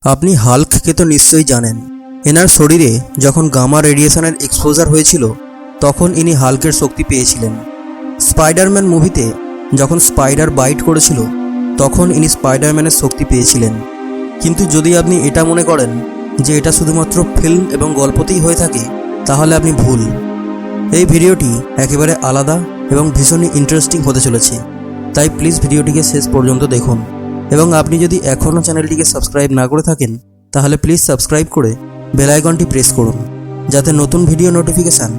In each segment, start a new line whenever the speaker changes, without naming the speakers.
আপনি হাল্ককে তো নিশ্চয়ই জানেন। এনার শরীরে যখন গামা রেডিয়েশনের এক্সপোজার হয়েছিল তখন ইনি হাল্কের শক্তি পেয়েছিলেন। স্পাইডারম্যান মুভিতে যখন স্পাইডার বাইট করেছিল তখন ইনি স্পাইডারম্যানের শক্তি পেয়েছিলেন। কিন্তু যদি আপনি এটা মনে করেন যে এটা শুধুমাত্র ফিল্ম এবং গল্পতেই হয়ে থাকে তাহলে আপনি ভুল। এই ভিডিওটি একেবারে আলাদা এবং ভীষণই ইন্টারেস্টিং হতে চলেছে, তাই প্লিজ ভিডিওটিকে শেষ পর্যন্ত দেখুন। এবং আপনি যদি এখনও চ্যানেলটিকে সাবস্ক্রাইব না করে থাকেন তাহলে প্লিজ সাবস্ক্রাইব করে বেল আইকনটি প্রেস করুন, যাতে নতুন ভিডিও নোটিফিকেশান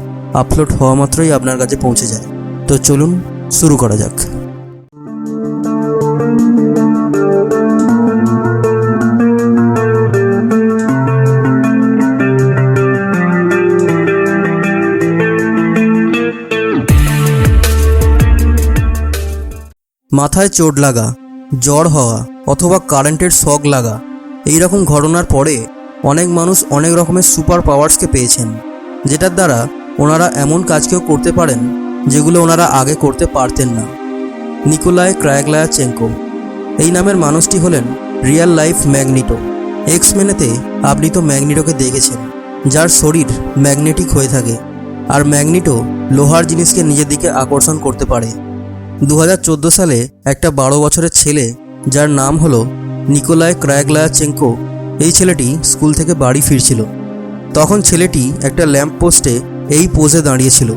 আপলোড হওয়া মাত্রই আপনার কাছে পৌঁছে যায়। তো চলুন শুরু করা যাক। মাথায় চোট লাগা, জ্বর হওয়া অথবা কারেন্টের শক লাগা, এই রকম ঘটনার পরে অনেক মানুষ অনেক রকমের সুপার পাওয়ার্সকে পেয়েছেন, যেটার দ্বারা ওনারা এমন কাজকেও করতে পারেন যেগুলো ওনারা আগে করতে পারতেন না। নিকোলাই ক্রায়োগ্লায়াচেঙ্কো এই নামের মানুষটি হলেন রিয়েল লাইফ ম্যাগনিটো। এক্স-মেনেতে আপনি তো ম্যাগনিটোকে দেখেছেন, যার শরীর ম্যাগনেটিক হয়ে থাকে, আর ম্যাগনিটো লোহার জিনিসকে নিজের দিকে আকর্ষণ করতে পারে। 2014 সালে একটা 12 বছরের ছেলে যার নাম হলো নিকোলাই ক্রায়োগ্লায়াচেঙ্কো, এই ছেলেটি স্কুল থেকে বাড়ি ফিরছিল। তখন ছেলেটি একটা ল্যাম্প পোস্টে এই পোজে দাঁড়িয়েছিল,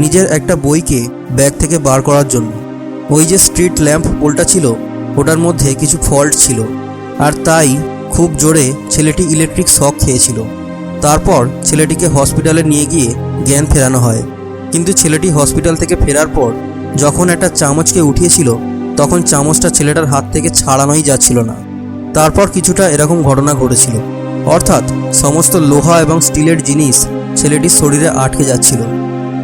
নিজের একটা বইকে ব্যাগ থেকে বার করার জন্য। ওই যে স্ট্রিট ল্যাম্প পোলটা ছিল ওটার মধ্যে কিছু ফল্ট ছিল, আর তাই খুব জোরে ছেলেটি ইলেকট্রিক শক খেয়েছিল। তারপর ছেলেটিকে হসপিটালে নিয়ে গিয়ে জ্ঞান ফেরানো হয়। কিন্তু ছেলেটি হসপিটাল থেকে ফেরার পর যখন একটা চামচকে উঠিয়েছিল তখন চামচটা ছেলেটার হাত থেকে ছাড়ানোই যাচ্ছিল না। তারপর কিছুটা এরকম ঘটনা ঘটেছিল, অর্থাৎ সমস্ত লোহা এবং স্টিলের জিনিস ছেলেটির শরীরে আটকে যাচ্ছিল।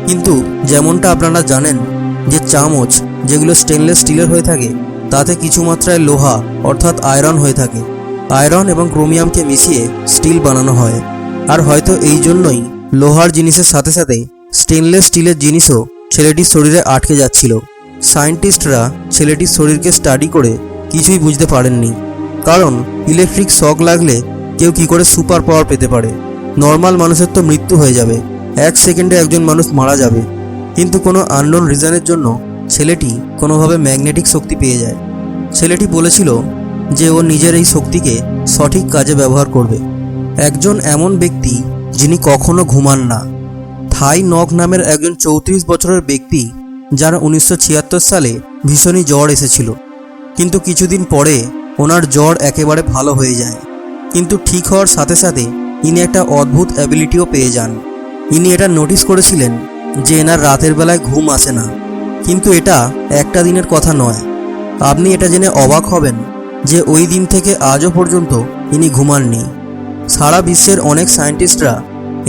কিন্তু যেমনটা আপনারা জানেন যে চামচ যেগুলো স্টেনলেস স্টিলের হয়ে থাকে তাতে কিছু মাত্রায় লোহা অর্থাৎ আয়রন হয়ে থাকে। আয়রন এবং ক্রোমিয়ামকে মিশিয়ে স্টিল বানানো হয়, আর হয়তো এই জন্যই লোহার জিনিসের সাথে সাথে স্টেনলেস স্টিলের জিনিসও ছেলেটির শরীরে আটকে যাচ্ছিল। সায়েন্টিস্টরা ছেলেটির শরীরকে স্টাডি করে কিছুই বুঝতে পারেননি, কারণ ইলেকট্রিক শক লাগলে কেউ কি করে সুপার পাওয়ার পেতে পারে? নর্মাল মানুষের তো মৃত্যু হয়ে যাবে, 1 সেকেন্ডে একজন মানুষ মারা যাবে। কিন্তু কোনো আননোন রিজনের জন্য ছেলেটি কোনোভাবে ম্যাগনেটিক শক্তি পেয়ে যায়। ছেলেটি বলেছিল যে ও নিজের এই শক্তিকে সঠিক কাজে ব্যবহার করবে। একজন এমন ব্যক্তি যিনি কখনো ঘুমান না, থাই নক নামের একজন 34 বছরের ব্যক্তি, যার 1976 সালে ভীষণই জ্বর এসেছিল। কিন্তু কিছুদিন পরে ওনার জ্বর একেবারে ভালো হয়ে যায়। কিন্তু ঠিক হওয়ার সাথে সাথে ইনি একটা অদ্ভুত অ্যাবিলিটিও পেয়ে যান। ইনি এটা নোটিস করেছিলেন যে এনার রাতের বেলায় ঘুম আসে না। কিন্তু এটা একটা দিনের কথা নয়। আপনি এটা জেনে অবাক হবেন যে ওই দিন থেকে আজও পর্যন্ত ইনি ঘুমাননি। সারা বিশ্বের অনেক সায়েন্টিস্টরা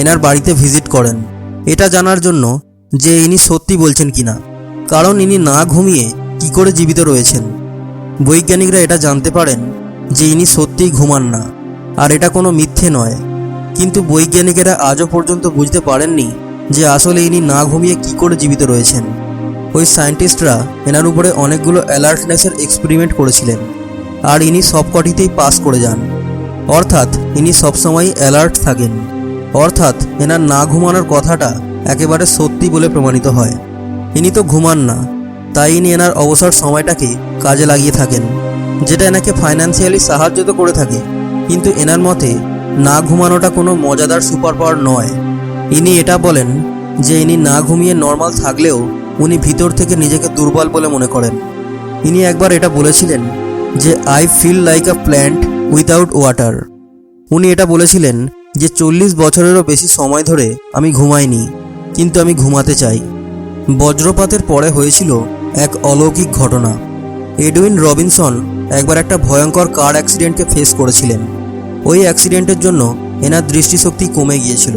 এনার বাড়িতে ভিজিট করেন এটা জানার জন্য যে ইনি সত্যি বলছেন কিনা, কারণ ইনি না ঘুমিয়ে কি করে জীবিত রয়েছেন। বৈজ্ঞানিকরা এটা জানতে পারেন যে ইনি সত্যিই ঘুমান না, আর এটা কোনো মিথ্যে নয়। কিন্তু বৈজ্ঞানিকেরা আজও পর্যন্ত বুঝতে পারেননি যে আসলে ইনি না ঘুমিয়ে কি করে জীবিত রয়েছেন। ওই সায়েন্টিস্টরা এনার উপরে অনেকগুলো অ্যালার্টনেসের এক্সপেরিমেন্ট করেছিলেন, আর ইনি সবকটিতেই পাস করে যান। অর্থাৎ ইনি সবসময় অ্যালার্ট থাকেন, অর্থাৎ এনার না ঘুমানোর কথাটা একেবারে সত্যি বলে প্রমাণিত হয়। ইনি তো ঘুমান না, তাই ইনি এনার অবসর সময়টাকে কাজে লাগিয়ে থাকেন, যেটা এনাকে ফাইন্যান্সিয়ালি সাহায্য তো করে থাকে। কিন্তু এনার মতে না ঘুমানোটা কোনো মজাদার সুপার পাওয়ার নয়। ইনি এটা বলেন যে ইনি না ঘুমিয়ে নর্মাল থাকলেও উনি ভিতর থেকে নিজেকে দুর্বল বলে মনে করেন। ইনি একবার এটা বলেছিলেন যে I feel like a plant without water. উনি এটা বলেছিলেন যে 40 বছরেরও বেশি সময় ধরে আমি ঘুমাইনি, কিন্তু আমি ঘুমাতে চাই। বজ্রপাতের পরে হয়েছিল এক অলৌকিক ঘটনা। এডউইন রবিনসন একবার একটা ভয়ঙ্কর কার অ্যাক্সিডেন্টকে ফেস করেছিলেন। ওই অ্যাক্সিডেন্টের জন্য এনার দৃষ্টিশক্তি কমে গিয়েছিল,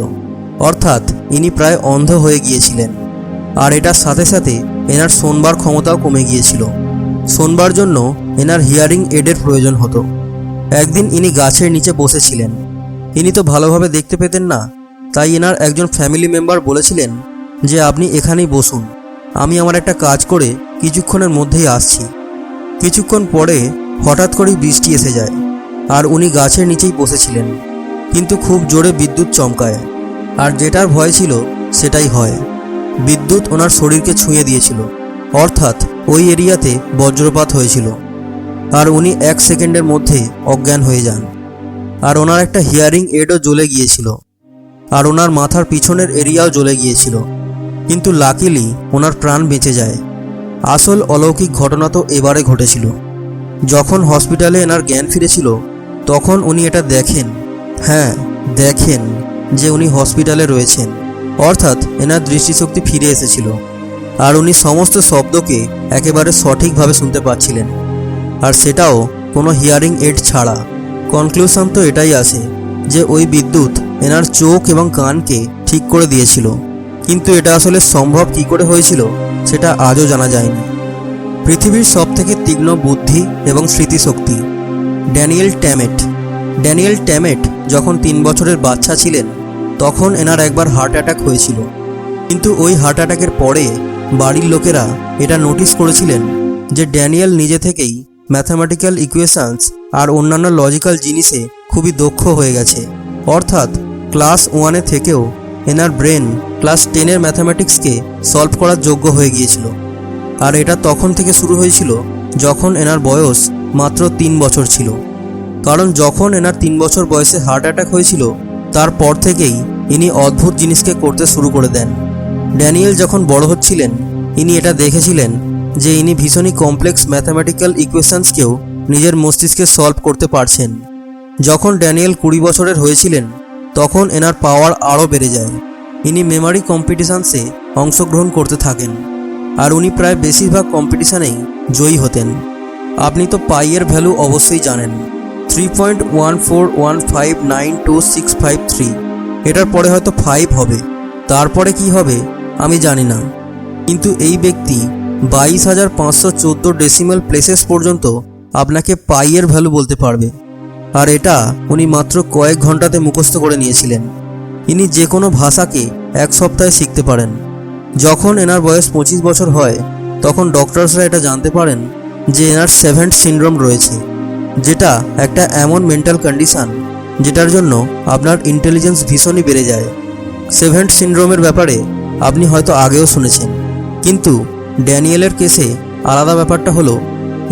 অর্থাৎ ইনি প্রায় অন্ধ হয়ে গিয়েছিলেন। আর এটার সাথে সাথে এনার শোনবার ক্ষমতাও কমে গিয়েছিল। শোনবার জন্য এনার হিয়ারিং এডের প্রয়োজন হতো। একদিন ইনি গাছের নিচে বসেছিলেন। ইনি তো ভালোভাবে দেখতে পেতেন না, তাই এনার একজন ফ্যামিলি মেম্বার বলেছিলেন যে আপনি এখানেই বসুন, আমি আমার একটা কাজ করে কিছুক্ষণের মধ্যেই আসছি। কিছুক্ষণ পরে হঠাৎ করেই বৃষ্টি এসে যায়। আর উনি গাছের নিচেই বসেছিলেন। কিন্তু খুব জোরে বিদ্যুৎ চমকায়, আর যেটার ভয় ছিল সেটাই হয়। বিদ্যুৎ ওনার শরীরকে ছুঁয়ে দিয়েছিল, অর্থাৎ ওই এরিয়াতে বজ্রপাত হয়েছিল, আর উনি 1 সেকেন্ডের মধ্যে অজ্ঞান হয়ে যান। আর ওনার একটা হিয়ারিং এডও জ্বলে গিয়েছিল, আর ওনার মাথার পিছনের এরিয়াও জ্বলে গিয়েছিল। কিন্তু লাকিলি ওনার প্রাণ বেঁচে যায়। আসল অলৌকিক ঘটনা তো এবারে ঘটেছিল। যখন হসপিটালে এনার জ্ঞান ফিরেছিল, তখন উনি এটা দেখেন, হ্যাঁ দেখেন, যে উনি হসপিটালে রয়েছেন, অর্থাৎ এনার দৃষ্টিশক্তি ফিরে এসেছিল, আর উনি সমস্ত শব্দকে একেবারে সঠিকভাবে শুনতে পাচ্ছিলেন, আর সেটাও কোনো হিয়ারিং এড ছাড়া। কনক্লুশন তো এটাই আসে যে ওই বিদ্যুৎ এনার চোখ এবং কানকে ঠিক করে দিয়েছিল, কিন্তু এটা আসলে সম্ভব কী করে হয়েছিল সেটা আজও জানা যায়নি। পৃথিবীর সবথেকে তীক্ষ্ণ বুদ্ধি এবং স্মৃতিশক্তি ড্যানিয়েল ট্যামেট যখন 3 বছরের বাচ্চা ছিলেন, তখন এনার একবার হার্ট অ্যাটাক হয়েছিল। কিন্তু ওই হার্ট অ্যাটাকের পরে বাড়ির লোকেরা এটা নোটিস করেছিলেন যে ড্যানিয়েল নিজে থেকেই ম্যাথামেটিক্যাল ইকুয়েশনস আর অন্যান্য লজিক্যাল জিনিসে খুবই দক্ষ হয়ে গেছে, অর্থাৎ ক্লাস 1 থেকেও এনার ব্রেন ক্লাস 10 ম্যাথামেটিক্সকে সলভ করার যোগ্য হয়ে গিয়েছিল। আর এটা তখন থেকে শুরু হয়েছিল যখন এনার বয়স মাত্র 3 বছর ছিল। কারণ যখন এনার 3 বছর বয়সে হার্ট অ্যাটাক হয়েছিল, তারপর থেকেই ইনি অদ্ভুত জিনিসকে করতে শুরু করে দেন। ড্যানিয়েল যখন বড় হচ্ছিলেন, ইনি এটা দেখেছিলেন যে ইনি ভীষণই কমপ্লেক্স ম্যাথামেটিক্যাল ইকুয়েশনসকেও নিজের মস্তিষ্কে সলভ করতে পারছেন। যখন ড্যানিয়েল 20 বছরের হয়েছিলেন, তখন এনার পাওয়ার আরও বেড়ে যায়। ইনি মেমোরি কম্পিটিশনসে অংশগ্রহণ করতে থাকেন, আর উনি প্রায় বেশিরভাগ কম্পিটিশানেই জয়ী হতেন। আপনি তো পাইয়ের ভ্যালু অবশ্যই জানেন, 3.141592653। এটার পরে হয়তো 5 হবে, তারপরে কি হবে আমি জানি না, কিন্তু এই ব্যক্তি 22,514 ডেসিমাল প্লেসেস পর্যন্ত আপনাকে পাইয়ের ভ্যালু বলতে পারবে। আর এটা উনি মাত্র কয়েক ঘন্টাতে মুখস্থ করে নিয়েছিলেন। ইনি যে কোনো ভাষাকে 1 সপ্তাহে শিখতে পারেন। যখন এনার বয়স 25 বছর হয়, তখন ডক্টরসরা এটা জানতে পারেন যে এনার সেভেন্থ সিনড্রোম রয়েছে, যেটা একটা এমন মেন্টাল কন্ডিশন যেটার জন্য আপনার ইন্টেলিজেন্স ভীষণই বেড়ে যায়। সেভেন্থ সিনড্রোমের ব্যাপারে আপনি হয়তো আগেও শুনেছেন, কিন্তু ড্যানিয়েলের কেসে আলাদা ব্যাপারটা হলো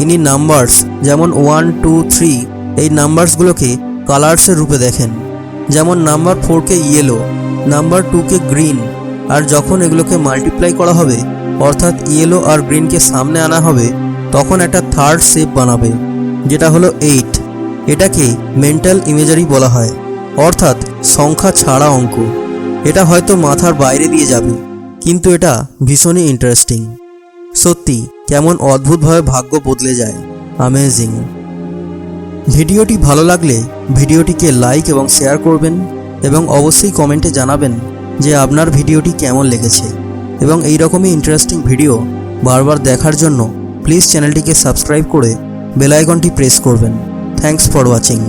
ইনি নাম্বারস যেমন 1, 2, 3 এই নাম্বারসগুলোকে কালার্সের রূপে দেখেন। যেমন নাম্বার 4কে ইয়েলো, নাম্বার 2কে গ্রিন, আর যখন এগুলোকে মাল্টিপ্লাই করা হবে, অর্থাৎ ইয়েলো আর গ্রিনকে সামনে আনা হবে, তখন একটা থার্ড শেপ বানাবে, যেটা হলো 8। এটাকে মেন্টাল ইমেজারি বলা হয়, অর্থাৎ সংখ্যা ছাড়া অঙ্ক। এটা হয়তো মাথার বাইরে দিয়ে যাবে, কিন্তু এটা ভীষণই ইন্টারেস্টিং। সত্যি কেমন অদ্ভুতভাবে ভাগ্য বদলে যায়। অ্যামেজিং। ভিডিওটি ভালো লাগলে ভিডিওটিকে লাইক এবং শেয়ার করবেন, এবং অবশ্যই কমেন্টে জানাবেন যে আপনার ভিডিওটি কেমন লেগেছে। এবং এই রকমই ইন্টারেস্টিং ভিডিও বারবার দেখার জন্য প্লিজ চ্যানেলটিকে সাবস্ক্রাইব করে বেল আইকনটি প্রেস করবেন। Thanks for watching.